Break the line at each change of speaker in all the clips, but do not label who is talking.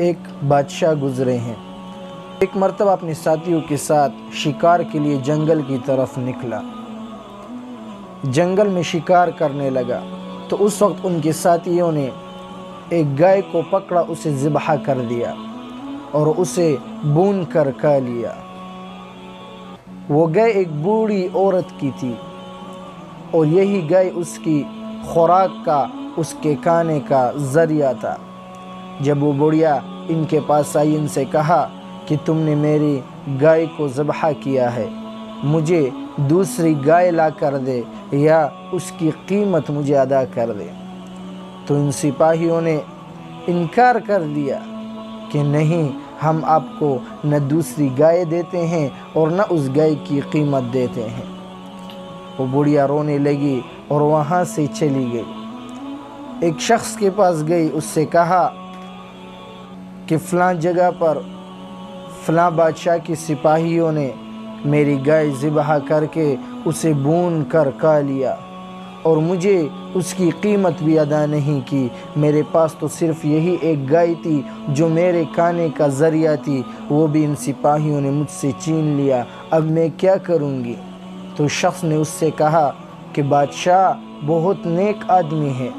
ایک بادشاہ گزرے ہیں۔ ایک مرتبہ اپنے ساتھیوں کے ساتھ شکار کے لیے جنگل کی طرف نکلا۔ جنگل میں شکار کرنے لگا تو اس وقت ان کے ساتھیوں نے ایک گائے کو پکڑا، اسے ذبح کر دیا اور اسے بھون کر کھا لیا۔ وہ گائے ایک بوڑھی عورت کی تھی اور یہی گائے اس کی خوراک کا، اس کے کھانے کا ذریعہ تھا۔ جب وہ بڑھیا ان کے پاس آئی، ان سے کہا کہ تم نے میری گائے کو ذبح کیا ہے، مجھے دوسری گائے لا کر دے یا اس کی قیمت مجھے ادا کر دے۔ تو ان سپاہیوں نے انکار کر دیا کہ نہیں، ہم آپ کو نہ دوسری گائے دیتے ہیں اور نہ اس گائے کی قیمت دیتے ہیں۔ وہ بڑھیا رونے لگی اور وہاں سے چلی گئی۔ ایک شخص کے پاس گئی، اس سے کہا کہ فلاں جگہ پر فلاں بادشاہ کے سپاہیوں نے میری گائے ذبح کر کے اسے بھون کر کھا لیا اور مجھے اس کی قیمت بھی ادا نہیں کی۔ میرے پاس تو صرف یہی ایک گائے تھی جو میرے کھانے کا ذریعہ تھی، وہ بھی ان سپاہیوں نے مجھ سے چھین لیا، اب میں کیا کروں گی؟ تو شخص نے اس سے کہا کہ بادشاہ بہت نیک آدمی ہے،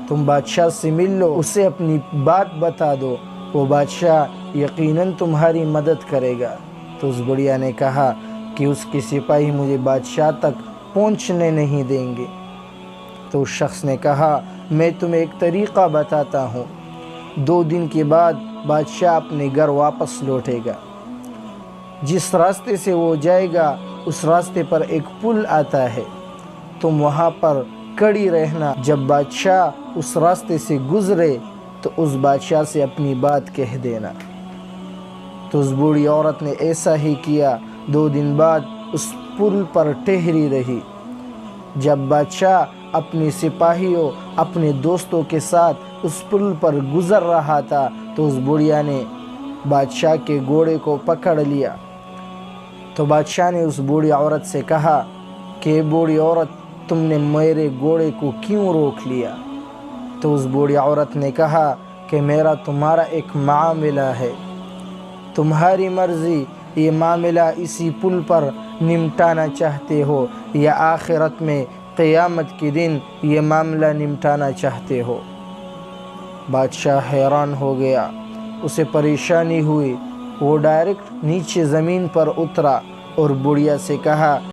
تم بادشاہ سے مل لو، اسے اپنی بات بتا دو، وہ بادشاہ یقیناً تمہاری مدد کرے گا۔ تو اس بڑھیا نے کہا کہ اس کے سپاہی مجھے بادشاہ تک پہنچنے نہیں دیں گے۔ تو اس شخص نے کہا میں تمہیں ایک طریقہ بتاتا ہوں، 2 دن کے بعد بادشاہ اپنے گھر واپس لوٹے گا، جس راستے سے وہ جائے گا اس راستے پر ایک پل آتا ہے، تم وہاں پر کھڑی رہنا، جب بادشاہ اس راستے سے گزرے تو اس بادشاہ سے اپنی بات کہہ دینا۔ تو اس بوڑھی عورت نے ایسا ہی کیا۔ 2 دن بعد اس پل پر ٹھہری رہی۔ جب بادشاہ اپنے سپاہیوں، اپنے دوستوں کے ساتھ اس پل پر گزر رہا تھا تو اس بڑھیا نے بادشاہ کے گھوڑے کو پکڑ لیا۔ تو بادشاہ نے اس بوڑھی عورت سے کہا کہ بوڑھی عورت، تم نے میرے گھوڑے کو کیوں روک لیا؟ تو اس بوڑھی عورت نے کہا کہ میرا تمہارا ایک معاملہ ہے، تمہاری مرضی، یہ معاملہ اسی پل پر نمٹانا چاہتے ہو یا آخرت میں قیامت کے دن یہ معاملہ نمٹانا چاہتے ہو؟ بادشاہ حیران ہو گیا، اسے پریشانی ہوئی، وہ ڈائریکٹ نیچے زمین پر اترا اور بڑھیا سے کہا